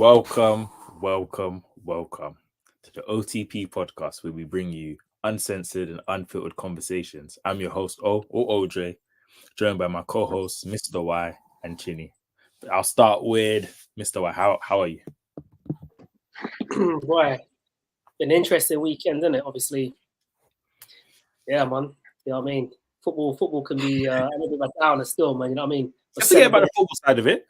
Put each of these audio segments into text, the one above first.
Welcome to the OTP podcast, where we bring you uncensored and unfiltered conversations. I'm your host, OJ, joined by my co-hosts, Mr. Y and Chinny. I'll start with Mr. Y. How are you? Boy, an interesting weekend, isn't it? Obviously, yeah, man. You know what I mean? Football can be a little bit like downer still, man. You know what I mean? Forget about the football side of it.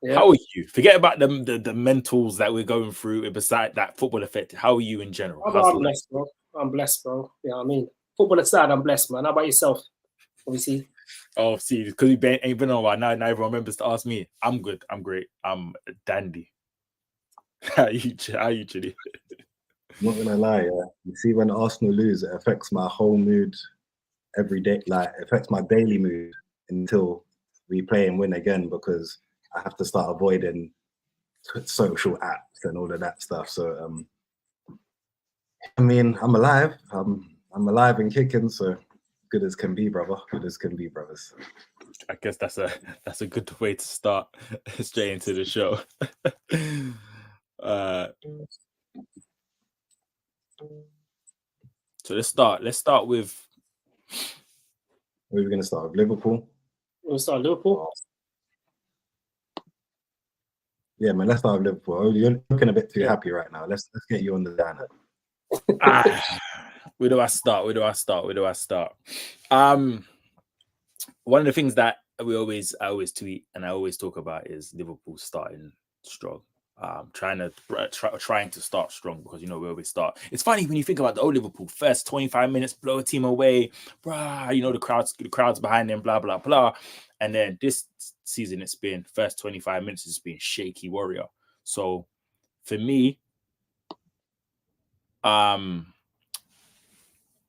Yeah. How are you? Forget about the mentals that we're going through. Beside that football effect, how are you in general? I'm blessed, bro. I'm blessed, bro. You know what I mean? Football aside, I'm blessed, man. How about yourself? Obviously. Oh, see, because you ain't been on a while. Now everyone remembers to ask me. I'm good. I'm great. I'm dandy. How you, Chidi? Not gonna lie, you see, when Arsenal lose, it affects my whole mood every day. Like, it affects my daily mood until we play and win again, because I have to start avoiding social apps and all of that stuff. So, I mean, I'm alive. I'm alive and kicking. So, good as can be, brother. Good as can be, brothers. I guess that's a good way to start straight into the show. So let's start with. We're going to start with Liverpool. We'll start Liverpool. Yeah, man. Let's start with Liverpool. Oh, you're looking a bit too happy right now. Let's get you on the downer. Where do I start? One of the things that I always tweet and I always talk about is Liverpool starting strong. Trying to start strong, because we always start. It's funny when you think about the old Liverpool, first 25 minutes, blow a team away, the crowd's behind them, blah blah blah. And then this season, it's been first 25 minutes, it's been shaky warrior. So for me, I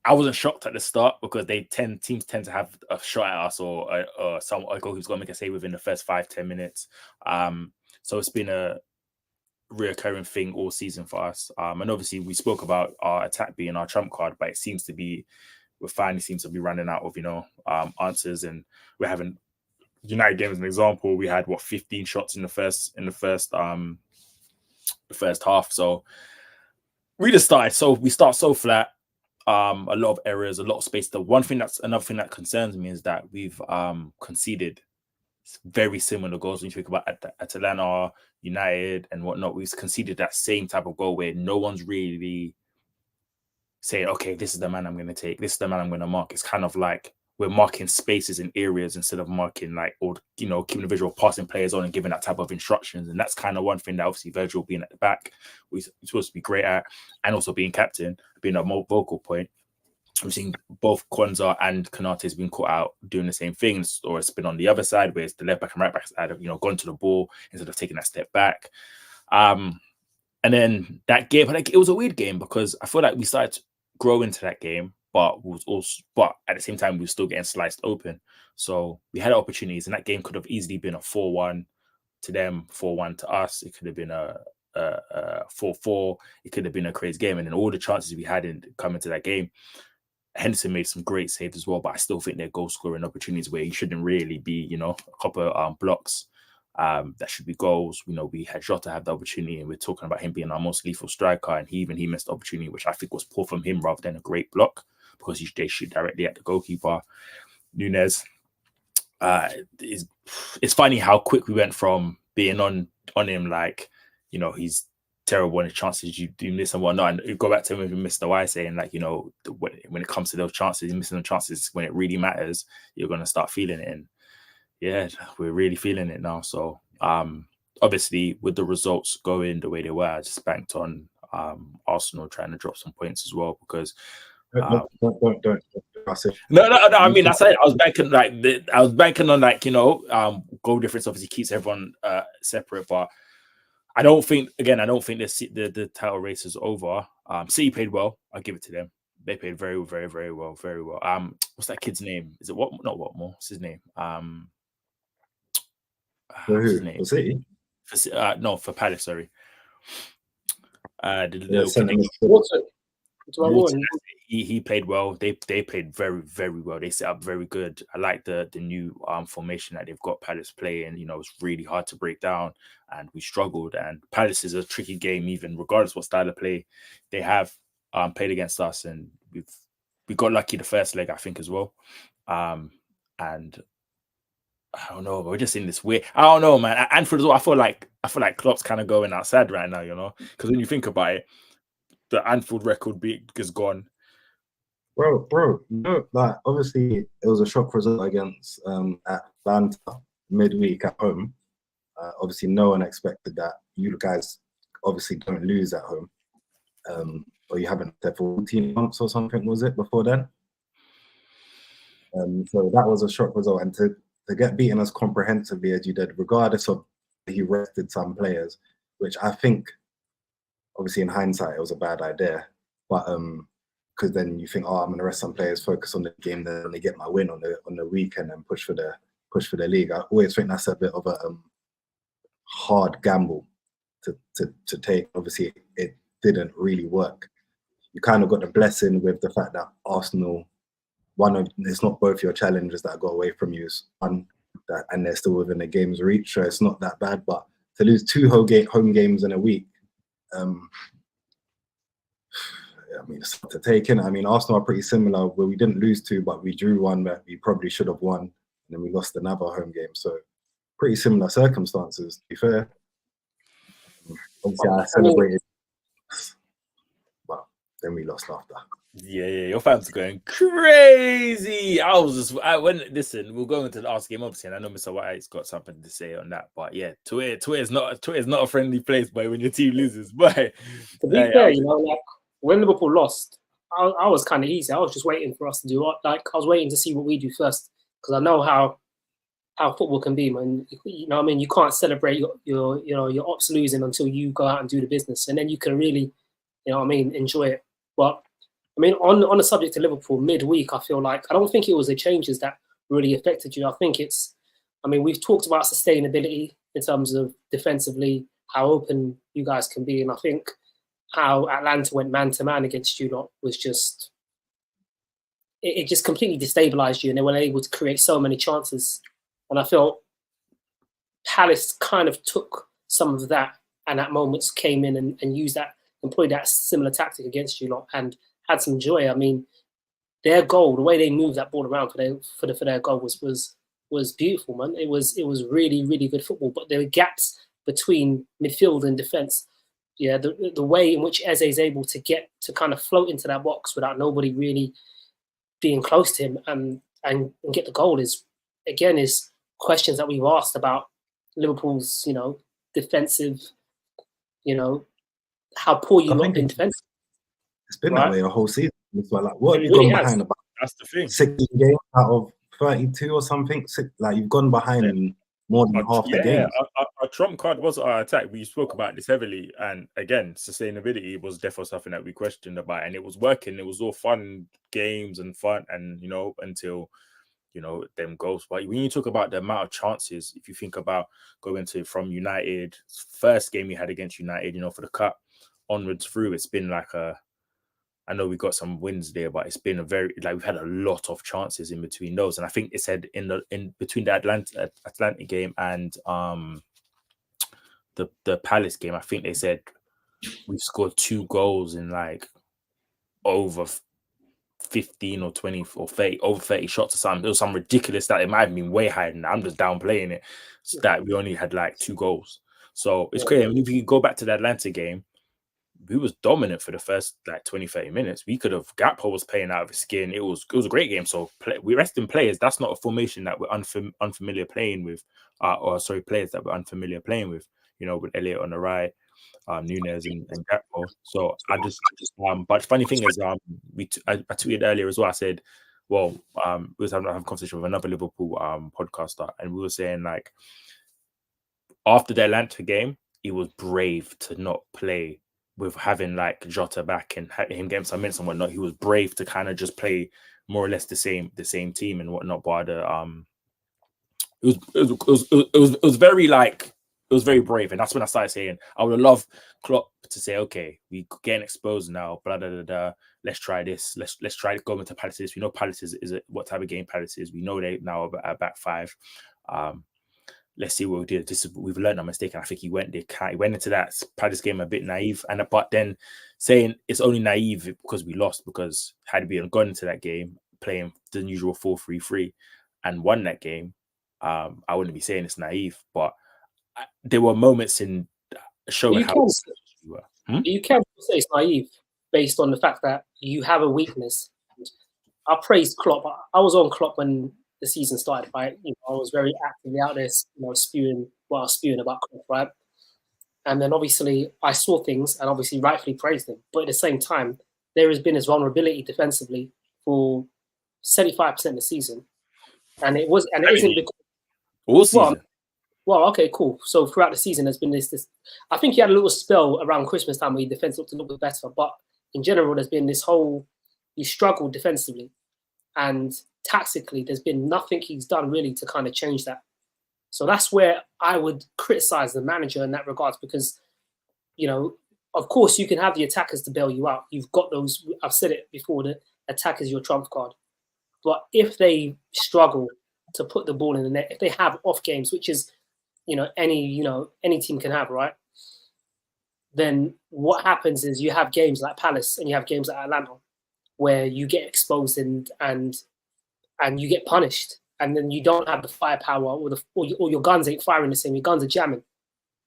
wasn't shocked at the start, because teams tend to have a shot at us, or a goal who's going to make a save within the first 5-10 minutes. So it's been a reoccurring thing all season for us. And obviously we spoke about our attack being our trump card, but we finally seem to be running out of answers, and we're having United game as an example. We had 15 shots in the first half. So we start so flat. A lot of errors, a lot of space. Another thing that concerns me is that we've conceded very similar goals when you think about Atalanta, United, and whatnot. We've conceded that same type of goal where no one's really saying, okay, this is the man I'm going to take, this is the man I'm going to mark. It's kind of like we're marking spaces and areas instead of marking keeping the visual passing players on and giving that type of instructions. And that's kind of one thing that obviously Virgil being at the back, we're supposed to be great at, and also being captain, being a more vocal point. I'm seeing both Kwanzaa and Konate has been caught out doing the same things, or it's been on the other side where it's the left back and right back side have gone to the ball instead of taking that step back. And then that game, it was a weird game, because I feel like we started to grow into that game, but at the same time we were still getting sliced open. So we had opportunities, and that game could have easily been a 4-1 to them, 4-1 to us. It could have been a 4-4. It could have been a crazy game, and then all the chances we had in coming to that game. Henderson made some great saves as well, but I still think they're goal scoring opportunities where he shouldn't really be, a couple of blocks. That should be goals. We had Jota have the opportunity, and we're talking about him being our most lethal striker, and he missed the opportunity, which I think was poor from him rather than a great block, because they shoot directly at the goalkeeper. Nunez. It's funny how quick we went from being on him, he's terrible in the chances you do miss and whatnot, and you go back to Mr. Y saying when it comes to those chances, missing the chances when it really matters, you're going to start feeling it. And yeah, we're really feeling it now. So obviously with the results going the way they were, I just banked on Arsenal trying to drop some points as well, because Don't. No. I mean, I said I was banking on goal difference obviously keeps everyone separate, but I don't think the title race is over. City played well. I'll give it to them. They played very, very, very well, very well. What's that kid's name? Is it not Watmore? What's his name? For who? For City? No, for Palace. Sorry. he played well. They played very, very well. They set up very good. I like the new formation that they've got Palace playing. You know, it's really hard to break down, and we struggled. And Palace is a tricky game, even regardless what style of play they have played against us, and we got lucky the first leg, I think, as well. And I don't know, but we're just in this way. I don't know, man. Anfield as well. I feel like Klopp's kind of going outside right now, you know, because when you think about it, the Anfield record is gone. Bro, like obviously it was a shock result against Atlanta midweek at home. Obviously, no one expected that. You guys obviously don't lose at home, or you haven't there for 14 months or something, was it before then? So that was a shock result, and to get beaten as comprehensively as you did, regardless of he rested some players, which I think, obviously in hindsight, it was a bad idea, but because then you think, oh, I'm gonna rest some players, focus on the game, then they get my win on the weekend and push for the league. I always think that's a bit of a hard gamble to take. Obviously, it didn't really work. You kind of got the blessing with the fact that Arsenal, it's not both your challenges that got away from you, and they're still within the game's reach, so it's not that bad. But to lose 2 home games in a week, I mean, it's not to take in. I mean, Arsenal are pretty similar, where we didn't lose 2, but we drew 1 that we probably should have won, and then we lost another home game. So pretty similar circumstances, to be fair. Obviously, I celebrated, but then we lost after. Yeah, your fans are going crazy. Listen, we'll go into the last game, obviously, and I know Mr. White's got something to say on that. But yeah, Twitter is not a friendly place, boy, when your team loses. But to be fair, you know, like when Liverpool lost, I was kind of easy. I was just waiting for us to do I was waiting to see what we do first, because I know how football can be, man. You know what I mean? You can't celebrate your ops losing until you go out and do the business, and then you can really, you know what I mean, enjoy it. But I mean, on the subject of Liverpool, midweek, I feel like I don't think it was the changes that really affected you. I think we've talked about sustainability in terms of defensively, how open you guys can be, and I think how Atlanta went man-to-man against you lot was just, it just completely destabilised you, and they weren't able to create so many chances. And I felt Palace kind of took some of that, and at moments came in and used that, employed that similar tactic against you lot, and had some joy. I mean, their goal, the way they moved that ball around for their goal was beautiful, man. It was really, really good football. But there were gaps between midfield and defence. Yeah, the way in which Eze is able to get to kind of float into that box without nobody really being close to him and get the goal is questions that we've asked about Liverpool's, you know, defensive, you know, how poor you lot in defence. It's been that way a whole season. It's like, what have you really gone behind about? That's the thing. 16 games out of 32 or something. Like you've gone behind in more than half the games. Our trump card was our attack. We spoke about this heavily, and again, sustainability was definitely something that we questioned about, and it was working. It was all fun games and fun, and you know, until them goals. But when you talk about the amount of chances, if you think about going from United, first game we had against United, you know, for the cup onwards through, it's been like I know we got some wins there, but it's been we've had a lot of chances in between those. And I think it said in between the Atlanta game and the Palace game, I think they said we've scored 2 goals in like over 15 or 20 or 30 over 30 shots or something. It was some ridiculous that it might have been way higher than that. I'm just downplaying it. So that we only had like 2 goals. So it's crazy. I mean, if you go back to the Atlanta game, we was dominant for the first like 20-30 minutes. We could have, Gakpo was playing out of his skin. It was a great game. So we resting players. That's not a formation that we're unfamiliar playing with, players that we're unfamiliar playing with. You know, with Elliott on the right, Nunez and Gakpo. So I just but the funny thing is, I tweeted earlier as well. I said, well, we was having a conversation with another Liverpool podcaster, and we were saying like after the Atlanta game, he was brave to not play with having like Jota back and him getting some minutes and whatnot. He was brave to kind of just play more or less the same team and whatnot. But it was very like was very brave, and that's when I started saying I would have loved Klopp to say, okay, we getting exposed now, blah blah blah blah. Let's try this. Let's try to go into Palace. We know Palace is what type of game Palace is. We know they now are back five. Let's see what we did. We've learned our mistake, and I think he went into that Palace game a bit naive, but then saying it's only naive because we lost, because had we gone into that game playing the usual 4-3-3 and won that game, I wouldn't be saying it's naive, but there were moments in showing how we were. You can't say it's naive based on the fact that you have a weakness. I praised Klopp. I was on Klopp when the season started, right? I was very actively out there, spewing about Klopp, right? And then obviously I saw things and obviously rightfully praised him. But at the same time, there has been his vulnerability defensively for 75% of the season. And it isn't because all season. Well, okay, cool. So throughout the season, there's been this. I think he had a little spell around Christmas time where he defense looked a little bit better. But in general, there's been this whole, he struggled defensively. And tactically, there's been nothing he's done really to kind of change that. So that's where I would criticize the manager in that regards, because, of course, you can have the attackers to bail you out. You've got those, I've said it before, the attack is your trump card. But if they struggle to put the ball in the net, if they have off games, which is, any team can have, right? Then what happens is you have games like Palace and you have games like Atlanta where you get exposed and you get punished, and then you don't have the firepower or your guns ain't firing the same. Your guns are jamming,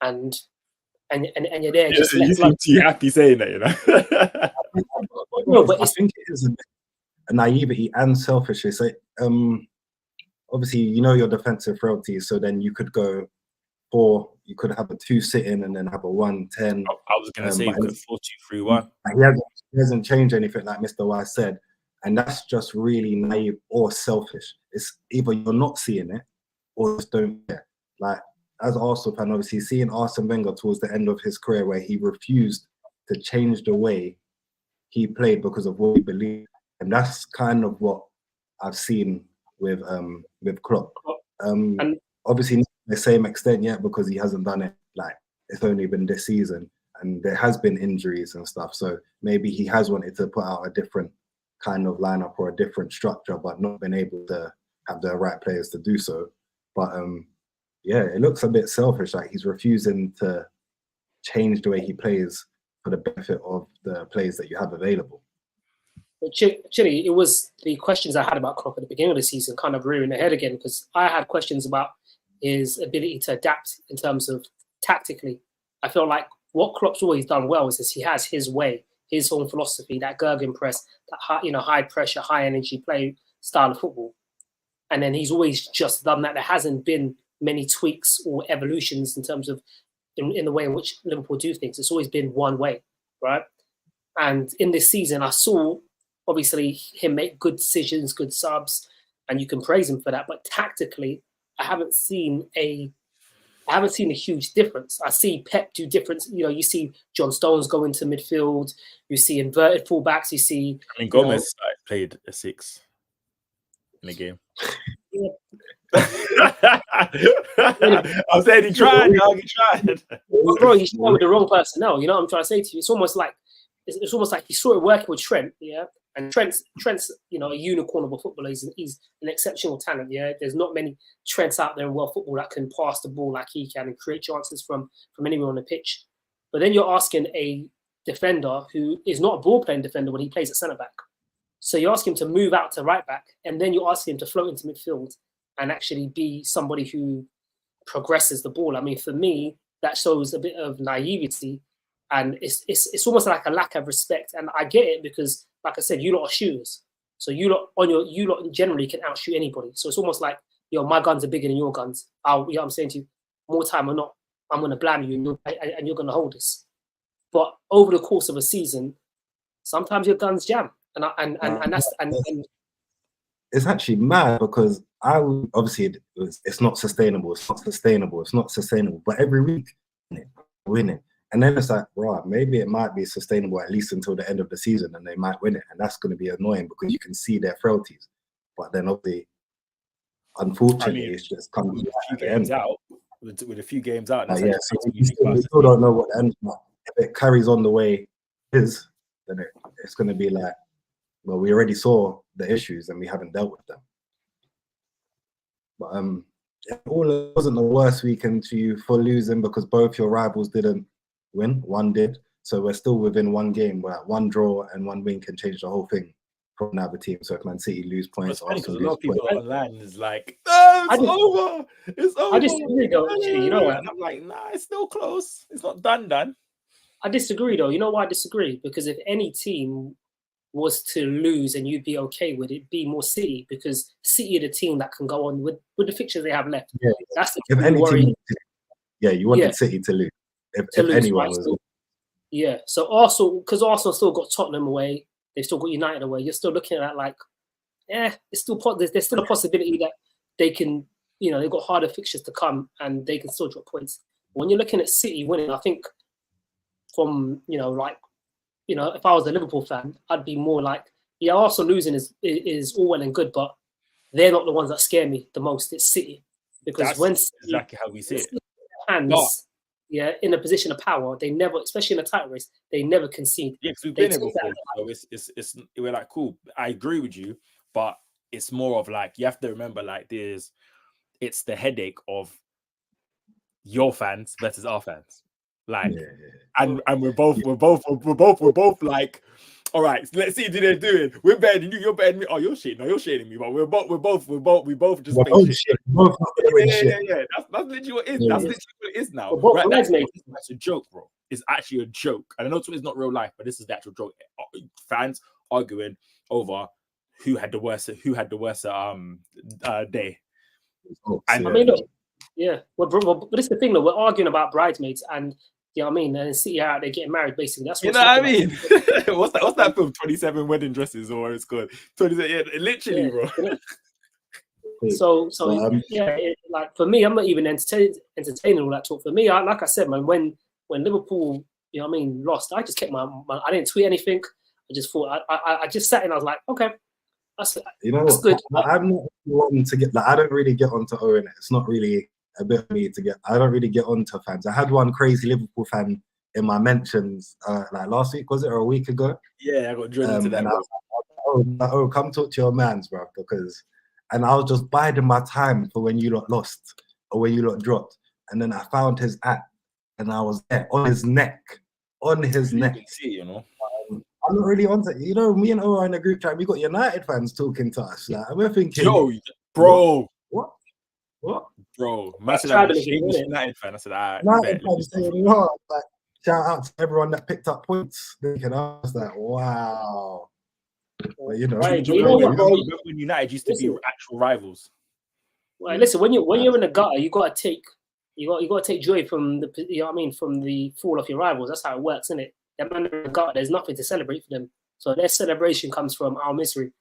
and you're there. Just you seem too happy saying that, No, but I think it is a naivety and selfish. It's like, obviously, your defensive frailties, so then you could go 4, you could have a 2 sit-in and then have a 1-10. I was going to say 4-2-3-1. He hasn't changed anything, like Mr. Wise said, and that's just really naive or selfish. It's either you're not seeing it or just don't care. Like, as Arsenal fan, obviously, seeing Arsene Wenger towards the end of his career where he refused to change the way he played because of what he believed, and that's kind of what I've seen with Klopp. Obviously, not to the same extent yet, because he hasn't done it. Like, it's only been this season, and there has been injuries and stuff. So maybe he has wanted to put out a different kind of lineup or a different structure, but not been able to have the right players to do so. But yeah, it looks a bit selfish. Like, he's refusing to change the way he plays for the benefit of the players that you have available. Actually, it was the questions I had about Klopp at the beginning of the season kind of rearing their head again, because I had questions about his ability to adapt in terms of tactically. I feel like what Klopp's always done well is he has his way, his own philosophy, that gegenpress, that high pressure, high energy play style of football. And then he's always just done that. There hasn't been many tweaks or evolutions in terms of in the way in which Liverpool do things. It's always been one way, right? And in this season, I saw obviously him make good decisions, good subs, and you can praise him for that. But tactically, I haven't seen a huge difference. I see Pep do difference. You see John Stones go into midfield. You see inverted fullbacks. You see. I mean, Gomez played a 6 in the game. Yeah. I'm saying he tried. He tried. Bro, he's with the wrong personnel. You know what I'm trying to say to you? It's almost like he saw it working with Trent. Yeah. And Trent's a unicorn of a footballer. He's an exceptional talent. Yeah, there's not many Trents out there in world football that can pass the ball like he can and create chances from anywhere on the pitch. But then you're asking a defender who is not a ball-playing defender when he plays at centre back. So you ask him to move out to right back, and then you ask him to float into midfield and actually be somebody who progresses the ball. I mean, for me, that shows a bit of naivety, and it's almost like a lack of respect. And I get it because, like I said, you lot are shooters. So you lot generally can outshoot anybody. So it's almost like, my guns are bigger than your guns. I'm saying to you, more time or not, I'm going to blam you and you're going to hold this. But over the course of a season, sometimes your guns jam. And it's actually mad because obviously it's not sustainable. It's not sustainable. But every week, winning. And then it's like, right, maybe it might be sustainable at least until the end of the season and they might win it. And that's going to be annoying because you can see their frailties. But then obviously, unfortunately, it's just coming with with a few games out. Yeah, so we still don't know what the end. If it carries on the way it is, then it's going to be like, well, we already saw the issues and we haven't dealt with them. But it wasn't the worst weekend for losing because both your rivals didn't win. One did, so we're still within one game. Where one draw and one win can change the whole thing for another team. So if Man City lose points, Arsenal lose points. Online is like, over. It's over. I disagree though. Actually, you know what? And I'm like, nah, it's still close. It's not done. I disagree though. You know why I disagree? Because if any team was to lose and you'd be okay with it, be more City, because City are the team that can go on with the fixtures they have left. Yeah. That's the if any worry. team, you wanted City to lose. If anyone was. Yeah. So Arsenal, because Arsenal still got Tottenham away, they've still got United away. You're still looking at that like, it's still there's still a possibility that they can, they've got harder fixtures to come and they can still drop points. When you're looking at City winning, I think from if I was a Liverpool fan, I'd be more like, Arsenal losing is all well and good, but they're not the ones that scare me the most. It's City, because that's when exactly how we see it. Hands, in a position of power, they never, especially in a tight race, they never concede. Yeah, because we've been here before. So we're like, cool. I agree with you, but it's more of like, you have to remember, like, it's the headache of your fans versus our fans. Like, and we're both like, all right, we're better than you, you're better than me. Oh, you're shitting me, but we both just shit. Yeah. That's literally what it is. That's literally what it is now. Right? That's a joke, bro. It's actually a joke. And I know it's not real life, but this is the actual joke. Fans arguing over who had the worst day. And I mean, look, but this is the thing, though. We're arguing about bridesmaids, and and City out there getting married. Basically, that's what I mean. What's that film? 27 wedding dresses, or what it's called? 27, literally, bro. So like for me, I'm not even entertaining all that talk. For me, like I said, man, when Liverpool, lost, I just kept my I didn't tweet anything. I just thought I just sat and I was like, okay, that's good. I'm not one to get like, I don't really get onto Owen. It's not really a bit of me to get. I don't really get onto fans. I had one crazy Liverpool fan in my mentions like last week, was it, or a week ago? Yeah, I got drilled into that. And I was like, come talk to your mans, bro, and I was just biding my time for when you lot lost or when you lot dropped, and then I found his app and I was there on his neck. See, I'm not really onto it. Me and O are in a group chat. We got United fans talking to us. Like, we're thinking, yo, bro, what? Bro, imagine that was a United fan. I said, United fans saying, like, shout out to everyone that picked up points. I was like, wow. Well, when United used to be actual rivals. Well, listen, when you're in a gutter, you gotta take joy from from the fall of your rivals. That's how it works, isn't it? That man in the gutter, there's nothing to celebrate for them. So their celebration comes from our misery.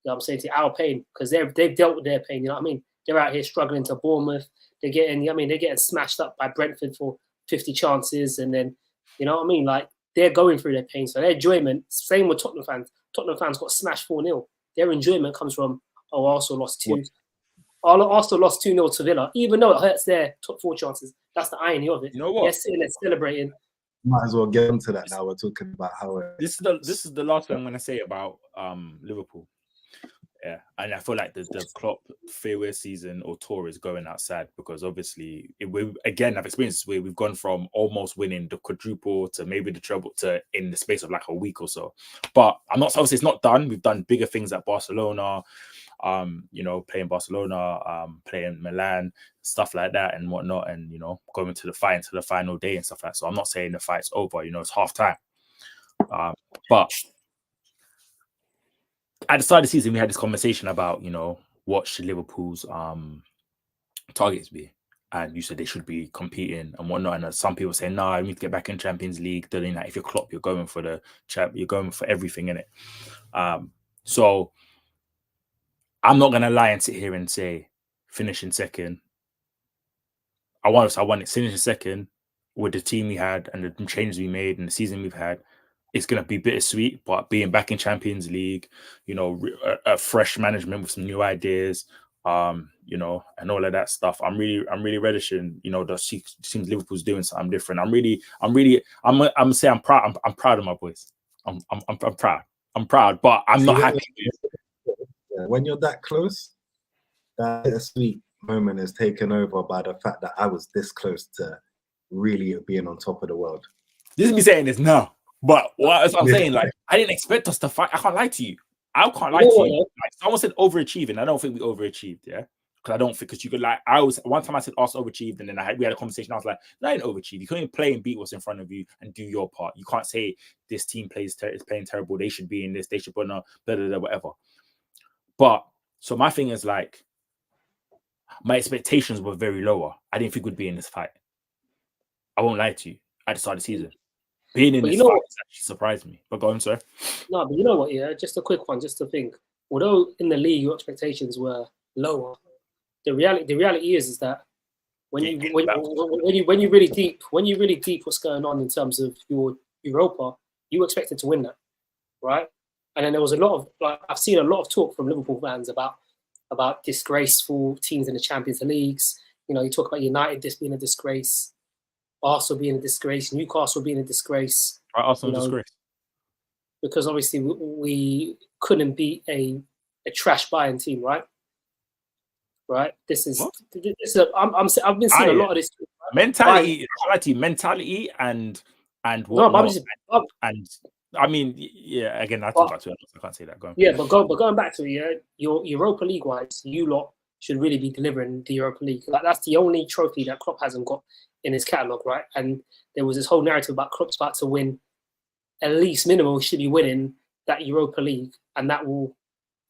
I'm saying, to our pain, because they've dealt with their pain. They're out here struggling to Bournemouth. They're getting smashed up by Brentford for 50 chances, and then like, they're going through their pain. So their enjoyment, same with Tottenham fans. Tottenham fans got smashed 4-0. Their enjoyment comes from, Arsenal lost 2. Arsenal lost 2-0 to Villa, even though it hurts their top 4 chances. That's the irony of it. You know what? They're sitting there celebrating. Might as well get into that now. We're talking about how this is the last thing I'm going to say about Liverpool. Yeah, and I feel like the Klopp farewell season or tour is going outside, because obviously I've experienced this where we've gone from almost winning the quadruple to maybe the treble to in the space of like a week or so. But obviously it's not done. We've done bigger things at Barcelona, playing Barcelona, playing Milan, stuff like that and whatnot, and going to the fight into the final day and stuff like that. So I'm not saying the fight's over. It's half time, but at the start of the season, we had this conversation about, what should Liverpool's targets be? And you said they should be competing and whatnot. And some people say, no, I need to get back in Champions League. Then, if you're Klopp, you're going for the champ, you're going for everything in it. So I'm not going to lie and sit here and say finishing second. I want it finishing second with the team we had and the changes we made and the season we've had. It's going to be bittersweet, but being back in Champions League, a fresh management with some new ideas, you know, and all of that stuff. I'm really relishing, you know, seems Liverpool's doing something different. I'm saying I'm proud of my boys. I'm proud. I'm proud, but I'm not happy. When you're that close, that sweet moment is taken over by the fact that I was this close to really being on top of the world. This is me saying this now, but what I'm saying, like, I didn't expect us to fight. I can't lie to you. I can't lie to you. Like, someone said overachieving. I don't think we overachieved, yeah. Because I don't think, because you could, like, one time I said us overachieved, and then we had a conversation. I was like, no, I didn't overachieve. You couldn't play and beat what's in front of you and do your part. You can't say this team is playing terrible. They should be in this. They should put on whatever. But so my thing is, like, my expectations were very lower. I didn't think we'd be in this fight. I won't lie to you. At the start of the season, being in this fight actually surprised me. But go on, sir. No, but you know what? Yeah, just a quick one, just to think. Although in the league your expectations were lower, the reality is that when you really deep what's going on in terms of your Europa, you expected to win that, right? And then there was a lot of, like, I've seen a lot of talk from Liverpool fans about disgraceful teams in the Champions Leagues. You know, you talk about United this being a disgrace, Arsenal being a disgrace, Newcastle being a disgrace. Right, Arsenal disgrace. Because obviously we couldn't beat a trash Bayern team, right? Right. I've been seeing a lot of this mentality, and what. No, and I mean, yeah. Again, I can't say that. Go on. Yeah, but going back to it, yeah, your Europa League wise, you lot should really be delivering the Europa League. Like, that's the only trophy that Klopp hasn't got in his catalogue, right? And there was this whole narrative about Klopp's about to win, at least minimal, should be winning that Europa League, and that will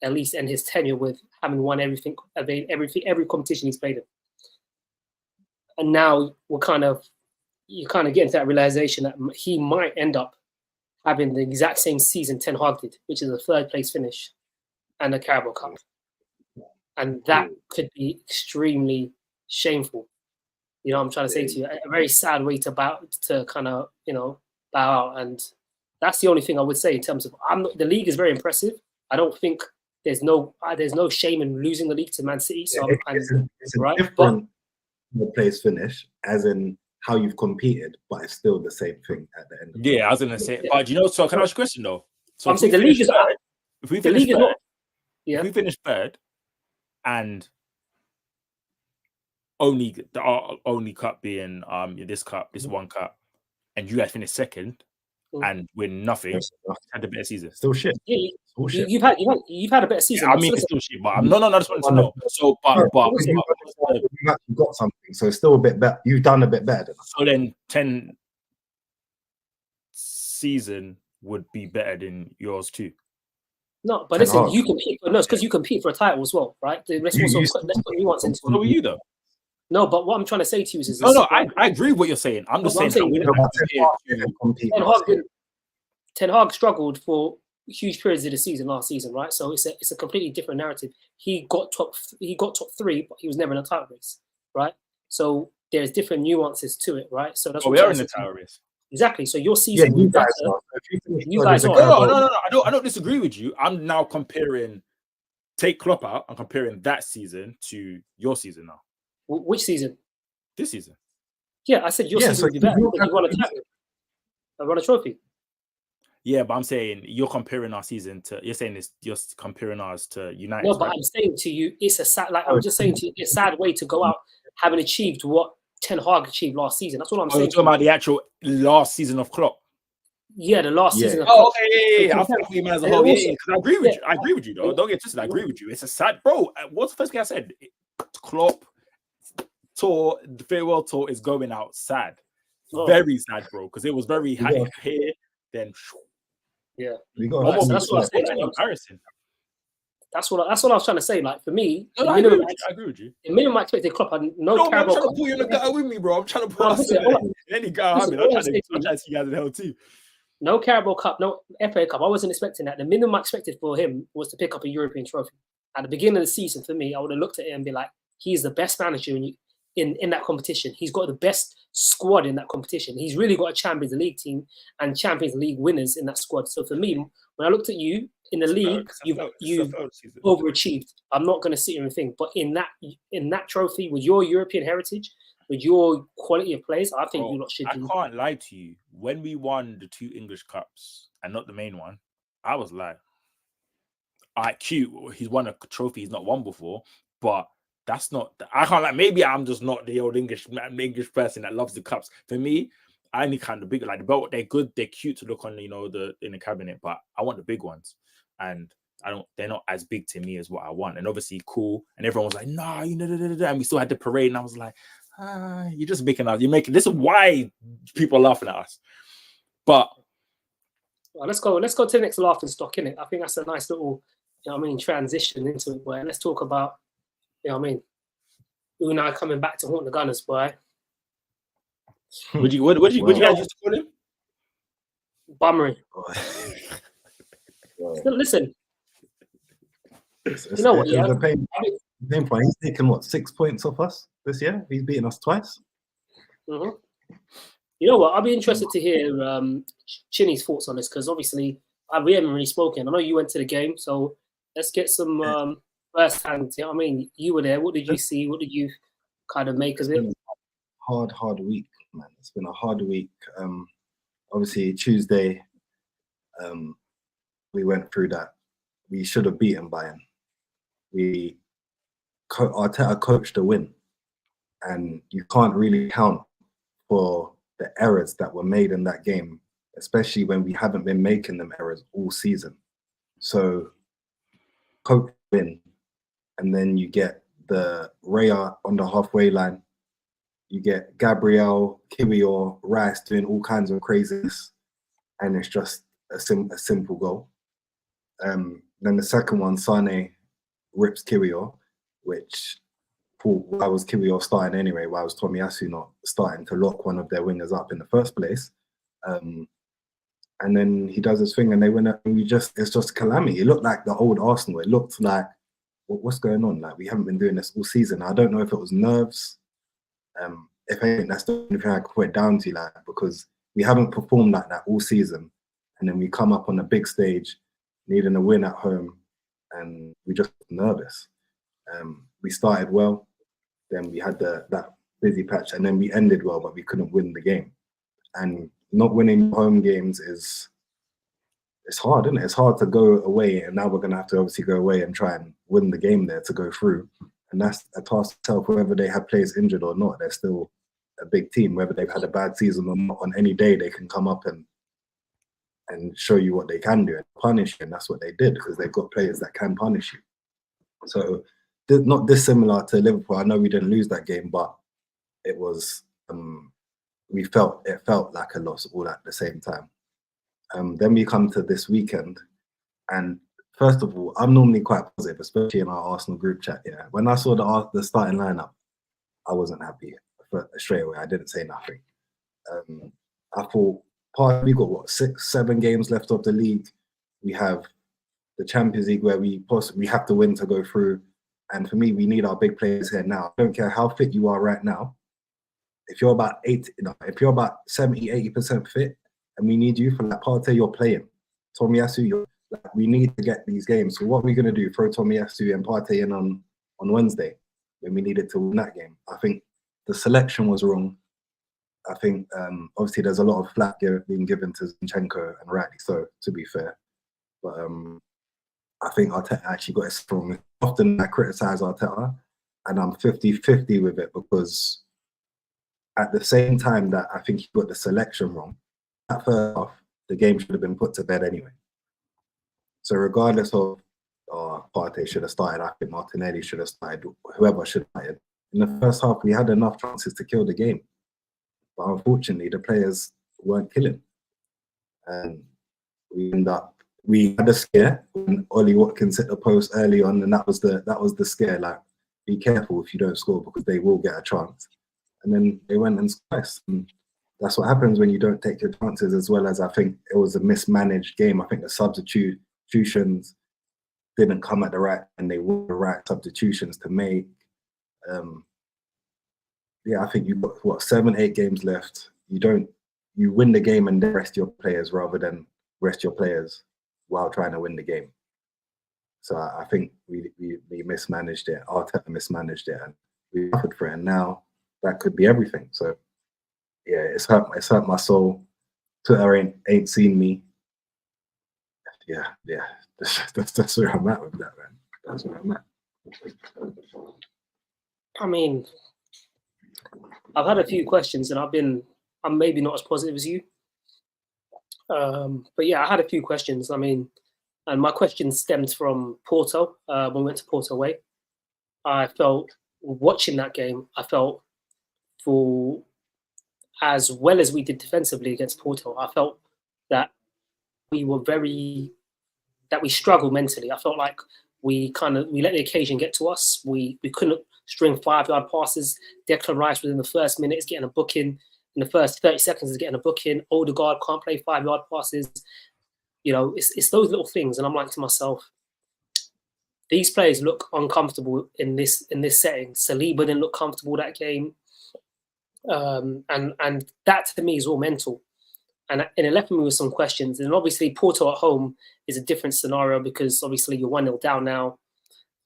at least end his tenure with having won every competition he's played in. And now you kind of get into that realization that he might end up having the exact same season Ten Hag did, which is a third place finish and a Carabao Cup. And that could be extremely shameful. You know what I'm trying to say to you? A very sad way to bow out. And that's the only thing I would say in terms of the league is very impressive. I don't think there's no shame in losing the league to Man City. So it's a different place finish, as in how you've competed, but it's still the same thing at the end. Yeah, I was gonna say, but you know, so can I ask a question though? So I'm saying the league is out. If we finish third, and our only cup being this one cup, and you guys finish second and win nothing, had a better season. Still shit. Yeah, you've had a better season. Yeah, I mean, it's still shit, but I just wanted to know. So, but you've actually got something, so it's still a bit better. You've done a bit better. So then, 10 season would be better than yours too. No, but listen, you compete. No, it's because you compete for a title as well, right? Let's put nuance into it. So are you though? No, but what I'm trying to say to you is I agree with what you're saying. I'm just saying Ten Hag struggled for huge periods of the season last season, right? So it's a completely different narrative. He got top 3, but he was never in a title race, right? So there's different nuances to it, right? So that's we are in the title race. Exactly. So your season, you guys are. No. I don't disagree with you. I'm now comparing. Take Klopp out. I'm comparing that season to your season now. Which season? This season. Yeah, I said your season would be better because you won a title. I won a trophy. Yeah, but I'm saying you're comparing our season to. You're saying you're comparing ours to United. No, but right? I'm saying to you, it's a sad. Like I'm just saying to you, it's a sad way to go out having achieved what Ten Hag achieved last season. That's what I'm saying. You're talking about the actual last season of Klopp. Yeah, the last season. Of Klopp. Okay, yeah. I thought we might as well. Yeah, I agree with you. I agree with you, though. Don't get twisted. I agree with you. It's a sad, bro. What's the first thing I said? Klopp tour, the farewell tour is going out sad, very sad, bro. Because it was very high here, then. Yeah, that's what I'm saying. Embarrassing. That's what I was trying to say. Like, for me, I agree with you. The minimum I expected Klopp had no Carabao Cup. I'm trying to pull you in the gutter with me, bro. I'm trying to pull us in any gutter. I'm trying to see you guys in hell too. No Carabao Cup, no FA Cup. I wasn't expecting that. The minimum I expected for him was to pick up a European trophy. At the beginning of the season, for me, I would have looked at it and be like, he's the best manager in that competition. He's got the best squad in that competition. He's really got a Champions League team and Champions League winners in that squad. So for me, when I looked at you in the league, you've season. overachieved. I'm not going to sit here and think, but in that trophy, with your European heritage, with your quality of players, I think you lot should. I can't lie to you. When we won the 2 English Cups and not the main one, I was like, all right, cute. He's won a trophy he's not won before, but that's not. I can't like. Maybe I'm just not the old English person that loves the cups. For me, I only kind of big like the belt. They're good. They're cute to look on. You know, in the cabinet, but I want the big ones, and I don't. They're not as big to me as what I want. And obviously, cool. And everyone was like, "No, you know," and we still had the parade, and I was like, "You're just making us. You're making this is why people are laughing at us." But well, let's go to the next laughing stock, innit? I think that's a nice little, transition into it, boy. Let's talk about, Unai coming back to haunt the Gunners, boy. What you guys used to call him? Bummery. Listen, you know what? Yeah, the pain point. He's taken 6 points off us this year. He's beaten us twice. Mm-hmm. You know what? I'll be interested to hear Chinny's thoughts on this because obviously we haven't really spoken. I know you went to the game, so let's get some first hand. You know what I mean? You were there. What did you see? What did you kind of make of it? Hard week, man. It's been a hard week. Obviously Tuesday, we went through that. We should have beaten Bayern. Arteta coached a win, and you can't really count for the errors that were made in that game, especially when we haven't been making them errors all season. So, coach win, and then you get the Raya on the halfway line. You get Gabriel, Kiwior, Rice doing all kinds of craziness, and it's just a simple goal. Then the second one, Sane rips Kiwior, which why was Kiwior starting anyway? Why was Tomiyasu not starting to lock one of their wingers up in the first place? And then he does his thing, and they win it. And it's just calamity. It looked like the old Arsenal. It looked like what's going on? Like we haven't been doing this all season. I don't know if it was nerves. If anything, that's the only thing I could put it down to, like because we haven't performed like that all season, and then we come up on a big stage, needing a win at home, and we just nervous. We started well, then we had that busy patch, and then we ended well, but we couldn't win the game. And not winning home games it's hard, isn't it? It's hard to go away, and now we're gonna have to obviously go away and try and win the game there to go through. And that's a task itself. Whether they have players injured or not, they're still a big team. Whether they've had a bad season or not, on any day they can come up and show you what they can do and punish you. And that's what they did because they've got players that can punish you. So not dissimilar to Liverpool. I know we didn't lose that game, but it was it felt like a loss all at the same time. Then we come to this weekend, and first of all, I'm normally quite positive, especially in our Arsenal group chat. Yeah, when I saw the starting lineup, I wasn't happy straight away. I didn't say nothing. I thought we got 6-7 games left of the league. We have the Champions League where we have to win to go through. And for me, we need our big players here now. I don't care how fit you are right now. If you're about 70-80% fit, and we need you for that Partey, you're playing. Tomiyasu, we need to get these games. So what are we going to do? Throw Tomiyasu and Partey in on Wednesday when we needed to win that game. I think the selection was wrong. I think obviously there's a lot of flack being given to Zinchenko, and rightly so, to be fair. But I think Arteta actually got it wrong. Often I criticise Arteta, and I'm 50-50 with it because at the same time that I think he got the selection wrong, that first half, the game should have been put to bed anyway. So regardless of Partey should have started, I think Martinelli should have started, whoever should have started. In the first half, we had enough chances to kill the game. But unfortunately, the players weren't killing. And we had a scare when Ollie Watkins hit the post early on, and that was the scare. Like, be careful if you don't score because they will get a chance. And then they went and scored. And that's what happens when you don't take your chances, as well as I think it was a mismanaged game. I think the substitutions didn't come at the right, and they were the right substitutions to make. I think you've got 7-8 games left. You win the game and then rest your players rather than rest your players while trying to win the game. So I think we mismanaged it. Arteta mismanaged it, and we suffered for it. And now that could be everything. So yeah, it's hurt my soul. Twitter ain't seen me. Yeah. That's where I'm at with that, man. That's where I'm at. I mean, I've had a few questions, and I'm maybe not as positive as you. But yeah, I had a few questions. I mean, and my question stemmed from Porto. When we went to Porto away, I felt watching that game, I felt for as well as we did defensively against Porto, I felt that we struggled mentally. I felt like we let the occasion get to us. We couldn't string 5-yard passes. Declan Rice within the first minute is getting a booking. In the first 30 seconds is getting a booking. Odegaard can't play 5-yard passes. You know, it's those little things. And I'm like to myself, these players look uncomfortable in this setting. Saliba didn't look comfortable that game. And that to me is all mental. And it left me with some questions. And obviously Porto at home is a different scenario because obviously you're 1-0 down now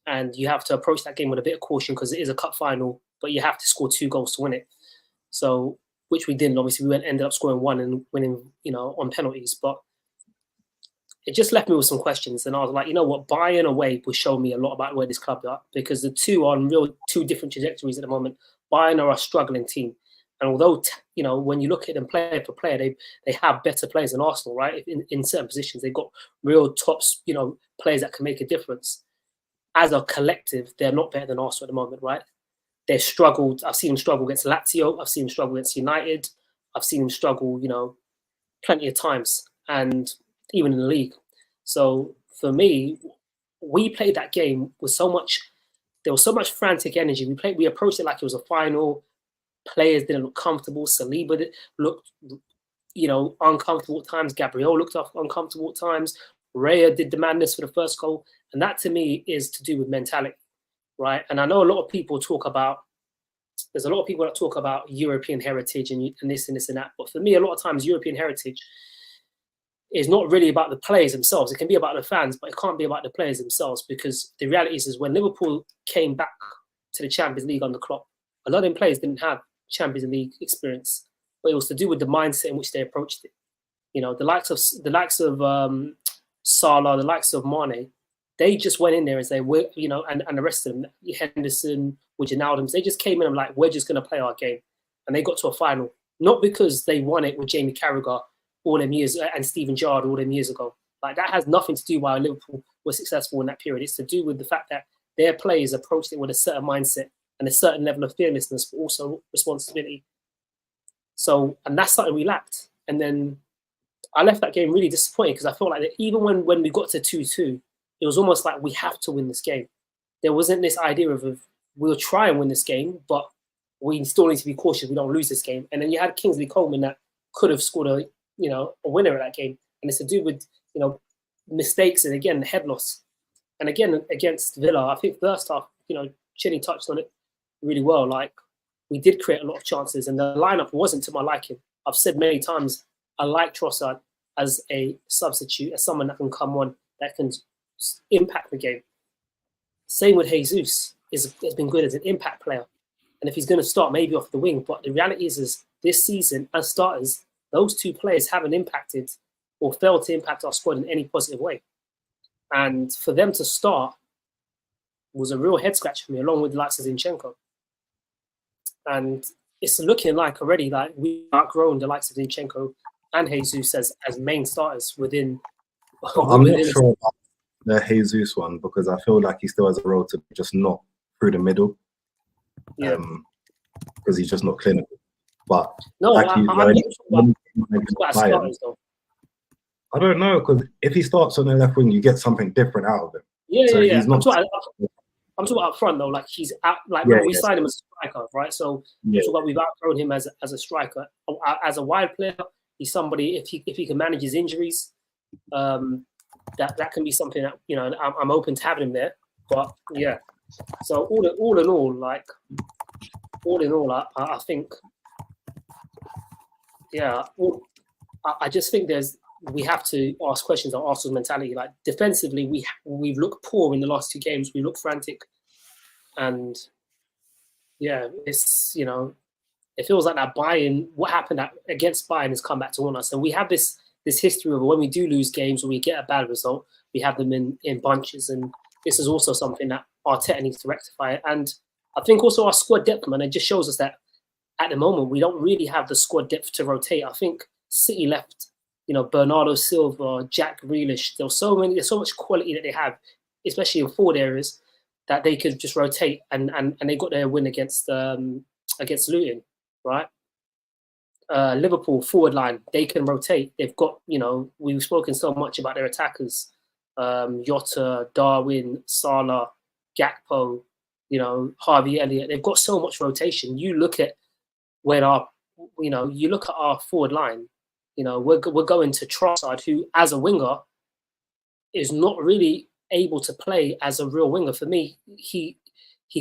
and you have to approach that game with a bit of caution because it is a cup final, but you have to score 2 goals to win it. So, which we didn't. Obviously, we ended up scoring 1 and winning, on penalties. But it just left me with some questions. And I was like, you know what? Bayern away will show me a lot about where this club are because the two are on two different trajectories at the moment. Bayern are a struggling team. And although, when you look at them player for player, they have better players than Arsenal, right? In certain positions, they've got real tops, players that can make a difference. As a collective, they're not better than Arsenal at the moment, right? They've struggled. I've seen them struggle against Lazio. I've seen them struggle against United. I've seen them struggle, plenty of times, and even in the league. So for me, we played that game with there was so much frantic energy. We approached it like it was a final. Players didn't look comfortable. Saliba looked, uncomfortable at times. Gabriel looked uncomfortable at times. Raya did the madness for the first goal. And that to me is to do with mentality, right? And I know a lot of people there's a lot of people that talk about European heritage and this and this and that. But for me, a lot of times European heritage is not really about the players themselves. It can be about the fans, but it can't be about the players themselves because the reality is when Liverpool came back to the Champions League under Klopp, a lot of them players didn't have Champions League experience, but it was to do with the mindset in which they approached it. The likes of Salah, the likes of Mane, they just went in there and and the rest of them, Henderson, Wijnaldum, they just came in and like, we're just going to play our game. And they got to a final, not because they won it with Jamie Carragher all them years and Steven Gerrard all them years ago. Like that has nothing to do why Liverpool was successful in that period. It's to do with the fact that their players approached it with a certain mindset and a certain level of fearlessness, but also responsibility. So, and that's something we lacked. And then I left that game really disappointed because I felt like that even when we got to 2-2, it was almost like we have to win this game. There wasn't this idea of we'll try and win this game, but we still need to be cautious we don't lose this game. And then you had Kingsley Coleman that could have scored a winner of that game. And it's to do with, mistakes and again, the head loss. And again, against Villa, I think first half, Chinny touched on it really well. Like we did create a lot of chances and the lineup wasn't to my liking. I've said many times, I like Trossard as a substitute, as someone that can come on, that can impact the game. Same with Jesus, has been good as an impact player. And if he's going to start, maybe off the wing. But the reality is this season, as starters, those two players haven't impacted or failed to impact our squad in any positive way. And for them to start was a real head scratch for me, along with the likes of Zinchenko. And it's looking like already like we've outgrown the likes of Zinchenko and Jesus as main starters within. I'm not sure about the Jesus one because I feel like he still has a role to just not through the middle. Yeah. Because he's just not clinical. But no, like I don't know because if he starts on the left wing, you get something different out of him. Yeah. He's not. I'm talking about up front though. Like he's out. Like we signed him as a striker, right? So we've outgrown him as a striker. As a wide player, he's somebody. If he can manage his injuries, that can be something that I'm open to having him there. But yeah. So all in all, I think, yeah. I just think there's we have to ask questions on Arsenal's mentality. Like defensively, we've looked poor in the last 2 games. We look frantic, and yeah, it's it feels like that Bayern. What happened against Bayern has come back to haunt us, and we have this history of when we do lose games or we get a bad result, we have them in bunches, and this is also something that Arteta needs to rectify. And I think also our squad depth, man, it just shows us that at the moment we don't really have the squad depth to rotate. I think City left, Bernardo Silva, Jack Grealish. There's so much quality that they have, especially in forward areas, that they could just rotate, and they got their win against Luton, right? Liverpool forward line, they can rotate. They've got, we've spoken so much about their attackers, Jota, Darwin, Salah, Gakpo, Harvey Elliott. They've got so much rotation. You look at you look at our forward line. We're going to Trossard, who as a winger is not really able to play as a real winger. For me, he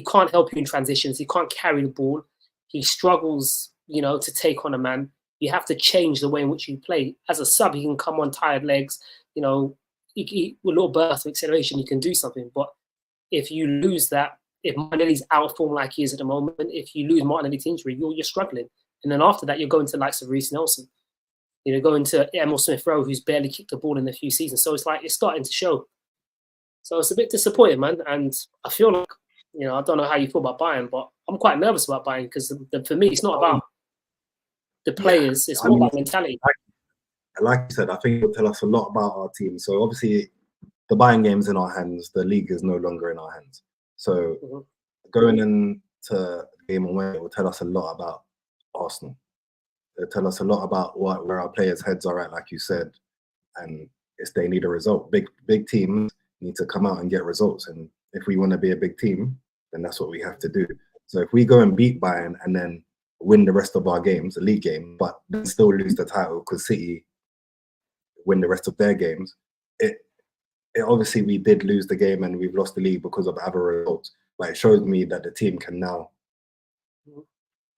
can't help you in transitions. He can't carry the ball. He struggles, to take on a man. You have to change the way in which you play. As a sub, he can come on tired legs. With a little burst of acceleration, he can do something. But if you lose that, if Martinelli's out of form like he is at the moment, if you lose Martinelli to injury, you're struggling. And then after that, you're going to likes of Reece Nelson. Going to Emil Smith-Rowe, who's barely kicked the ball in a few seasons. So it's like it's starting to show. So it's a bit disappointing, man. And I feel like, I don't know how you feel about Bayern, but I'm quite nervous about Bayern because for me, it's not about the players. It's more about mentality. Like you said, I think it'll tell us a lot about our team. So obviously, the Bayern game's in our hands. The league is no longer in our hands. So going into the game on Wednesday will tell us a lot about Arsenal. It'll tell us a lot about where our players' heads are at, like you said, and if they need a result. Big teams need to come out and get results. And if we want to be a big team, then that's what we have to do. So if we go and beat Bayern and then win the rest of our games, the league game, but then still lose the title because City win the rest of their games, it obviously we did lose the game and we've lost the league because of other results. But it shows me that the team can now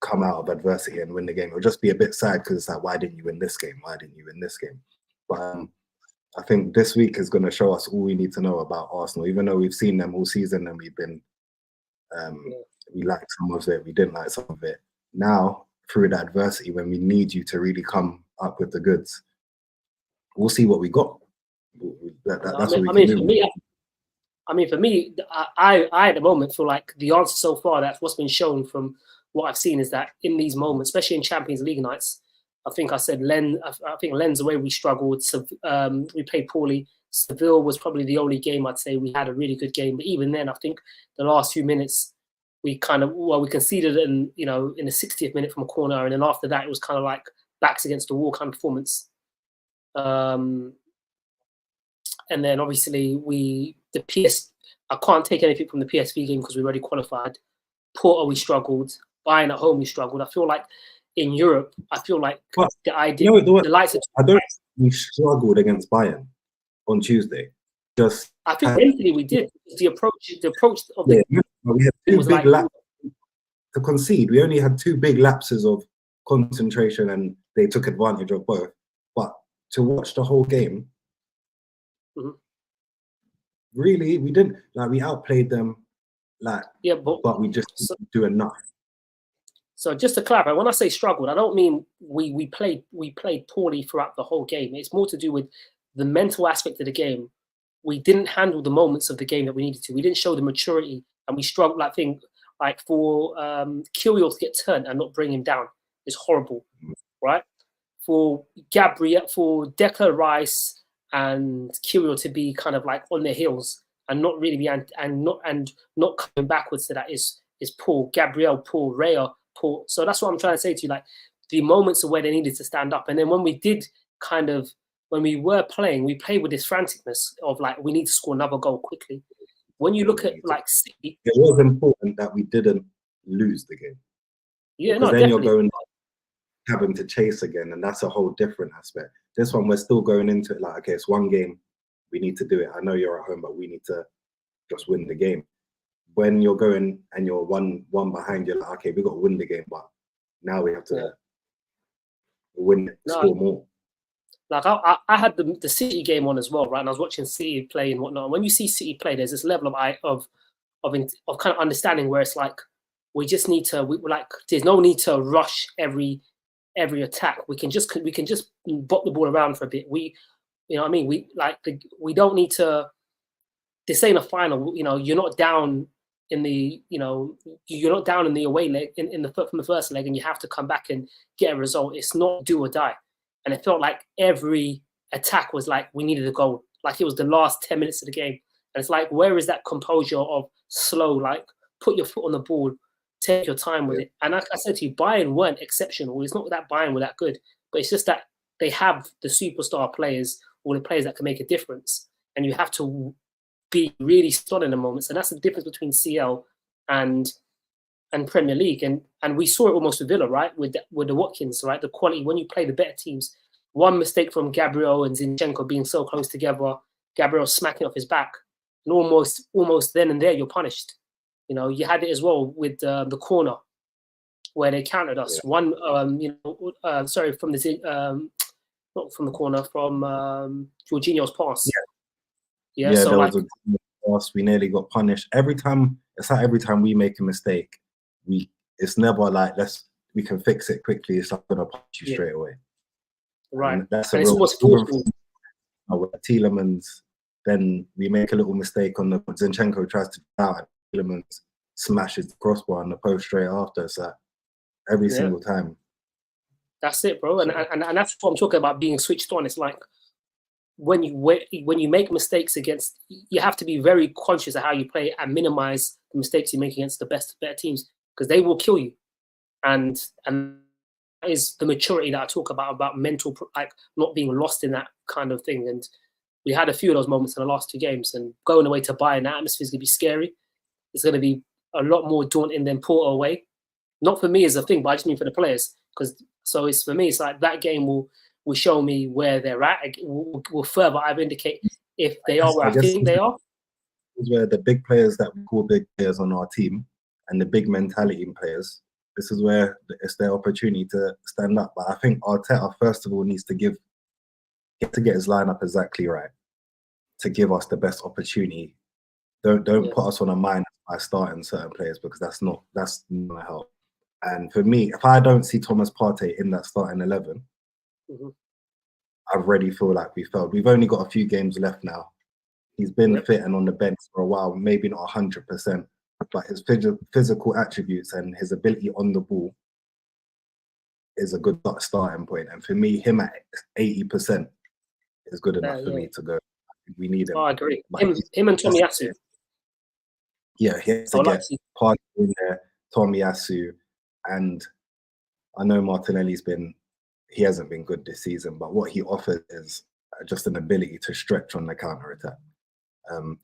come out of adversity and win the game. It'll just be a bit sad because it's like, why didn't you win this game? Why didn't you win this game? But I think this week is going to show us all we need to know about Arsenal, even though we've seen them all season and we've been, we liked some of it, we didn't like some of it. Now, through the adversity, when we need you to really come up with the goods, we'll see what we got. That's what we can do. For me, I at the moment feel like the answer so far, that's what's been shown from what I've seen, is that in these moments, especially in Champions League nights, I think Lens, the way we struggled, we played poorly. Seville was probably the only game I'd say we had a really good game. But even then, I think the last few minutes, we conceded in the 60th minute from a corner. And then after that, it was kind of like backs against the wall kind of performance. And then obviously I can't take anything from the PSV game because we already qualified. Porto, we struggled. Bayern at home, we struggled. I feel like in Europe, the idea, the lights of... I don't think we struggled against Bayern on Tuesday. I think mentally we did. The approach of the... Yeah, we had two big lapses to concede. We only had 2 big lapses of concentration and they took advantage of both. But to watch the whole game, really, we didn't. We outplayed them, but we just didn't do enough. So just to clarify, when I say struggled, I don't mean we played poorly throughout the whole game. It's more to do with the mental aspect of the game. We didn't handle the moments of the game that we needed to. We didn't show the maturity, and we struggled. For Kyrgios to get turned and not bring him down is horrible, right? For Declan Rice and Kyrgios to be kind of like on their heels and not really be and not coming backwards to that is poor. Gabriel, poor. Raya, poor. So that's what I'm trying to say to you. Like the moments of where they needed to stand up, and then when we did when we were playing, we played with this franticness of like we need to score another goal quickly. When you look at City, it was important that we didn't lose the game. Yeah, because then definitely. You're going having to chase again, and that's a whole different aspect. This one, we're still going into it like, okay, it's one game, we need to do it. I know you're at home, but we need to just win the game. When you're going and you're one behind, you're like, okay, we got to win the game, but now we have to win, score more. Like I had the City game on as well, right? And I was watching City play and whatnot. And when you see City play, there's this level of kind of understanding where it's like we just need to there's no need to rush every attack. We can just bop the ball around for a bit. You know what I mean? We don't need to. This ain't a final. You know, you're not down in the away leg from the first leg, and you have to come back and get a result. It's not do or die. And it felt like every attack was like we needed a goal. Like it was the last 10 minutes of the game. And it's like, where is that composure of slow, like put your foot on the ball, take your time with it. And like I said to you, Bayern weren't exceptional. It's not that Bayern were that good, but it's just that they have the superstar players or the players that can make a difference. And you have to be really solid in the moments. And that's the difference between CL and Premier League. And we saw it almost with Villa, right? With the Watkins, right? The quality, when you play the better teams, one mistake from Gabriel and Zinchenko being so close together, Gabriel smacking off his back, and almost then and there you're punished. You know, you had it as well with the corner where they countered us. Yeah. One, sorry, from the not from the corner, from Jorginho's pass. Yeah, so there was a pass. We nearly got punished. Every time we make a mistake, it's never like we can fix it quickly. It's not gonna punish you straight away. Right. And that's it's almost forceful. Tielemans, then we make a little mistake on the Zinchenko tries to get out, and Tielemans smashes the crossbar on the post straight after. So every single time. That's it, bro. And that's what I'm talking about, being switched on. It's like when you make mistakes against, you have to be very conscious of how you play and minimize the mistakes you make against the better teams, because they will kill you. And that is the maturity that I talk about mental, like not being lost in that kind of thing. And we had a few of those moments in the last two games, and going away to Bayern, the atmosphere is going to be scary. It's going to be a lot more daunting than Porto away. Not for me as a thing, but I just mean for the players. So it's for me, it's like that game will show me where they're at. Will further indicate if they are where I think they are. Where the big players that we call big players on our team and the big mentality players, this is where it's their opportunity to stand up. But I think Arteta, first of all, needs to get his lineup exactly right to give us the best opportunity. Don't put us on a minus by starting certain players, because that's not gonna help. And for me, if I don't see Thomas Partey in that starting 11, I already feel like we failed. We've only got a few games left now. He's been fit and on the bench for a while, maybe not 100%, but his physical attributes and his ability on the ball is a good starting point. And for me, him at 80% is good enough for me to go. We need him. Oh, I agree. Him and Tomiyasu. Yeah, he has to get Partey in there, Tomiyasu, and I know Martinelli's he hasn't been good this season, but what he offers is just an ability to stretch on the counter attack.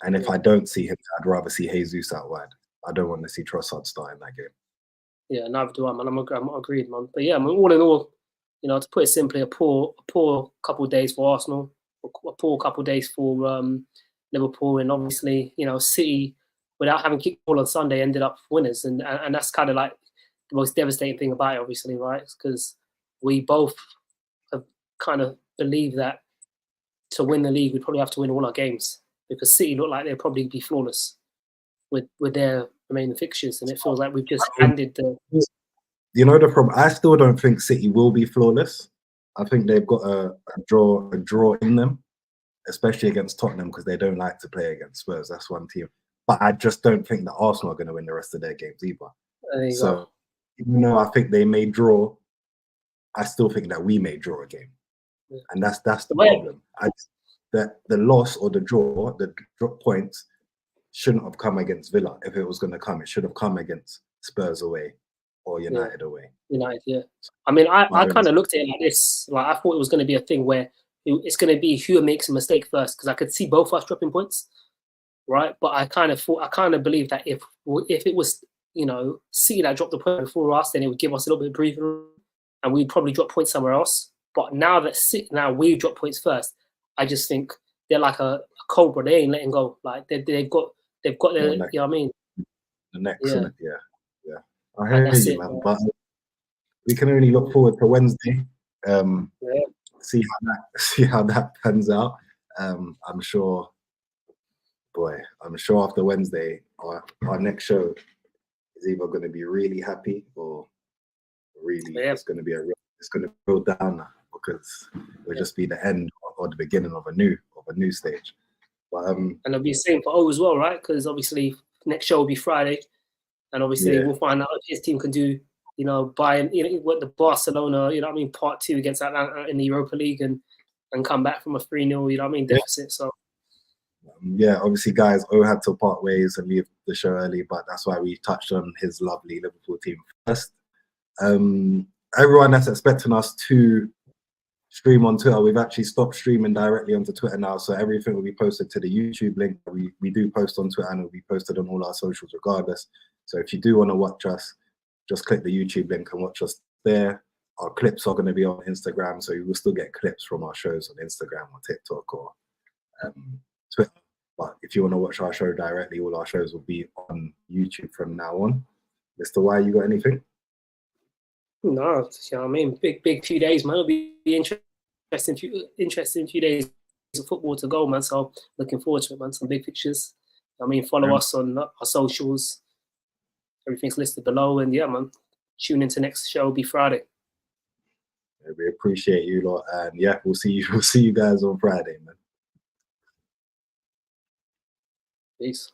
And if I don't see him, I'd rather see Jesus out wide. I don't want to see Trossard starting that game. Yeah, neither do I, man. I'm agreed, man. But yeah, I mean, all in all, you know, to put it simply, a poor couple of days for Arsenal, a poor couple of days for Liverpool, and obviously, you know, City, without having kicked the ball on Sunday, ended up winners, and that's kind of like the most devastating thing about it, obviously, right? Because we both have kind of believed that to win the league, we'd probably have to win all our games, because City look like they'll probably be flawless with their remaining fixtures, and it feels like we've just handed the. You know the problem. I still don't think City will be flawless. I think they've got a draw in them, especially against Tottenham, because they don't like to play against Spurs. That's one team. But I just don't think that Arsenal are going to win the rest of their games either. So even though I think they may draw, I still think that we may draw a game, and that's the problem. The loss or the draw points shouldn't have come against Villa. If it was going to come, it should have come against Spurs away or United away. United, yeah. I mean, I kind of looked at it like this. Like, I thought it was going to be a thing where it's going to be who makes a mistake first, because I could see both us dropping points, right? But I kind of believe that if it was, you know, City that dropped the point before us, then it would give us a little bit of breathing room, and we'd probably drop points somewhere else. But now we drop points first, I just think they're like a cobra. They ain't letting go. Like they've got their, you know what I mean? The next, yeah. I hear you, man. But we can only look forward to Wednesday. see how that pans out. I'm sure after Wednesday, our next show is either going to be really happy or really it's going to be it's going to go down, because it'll just be the end or the beginning of a new stage. But and it'll be the same for O as well, right? Because obviously next show will be Friday, and obviously we'll find out if his team can do, Bayern, what the Barcelona, part 2 against Atlanta in the Europa League, and come back from a 3-0, deficit. So obviously, guys, O had to part ways and leave the show early, but that's why we touched on his lovely Liverpool team first. Everyone that's expecting us to stream on Twitter, we've actually stopped streaming directly onto Twitter now, so everything will be posted to the YouTube link. We do post on Twitter, and it will be posted on all our socials regardless. So if you do want to watch us, just click the YouTube link and watch us there. Our clips are going to be on Instagram, so you will still get clips from our shows on Instagram or TikTok or Twitter. But if you want to watch our show directly, all our shows will be on YouTube from now on. Mr. Y, you got anything? No, big few days, man. It'll be interesting few days of football to go, man. So looking forward to it, man. Some big pictures. Follow us on our socials. Everything's listed below, and man, tune into next show. It'll be Friday. We appreciate you lot, and we'll see you guys on Friday, man. Peace.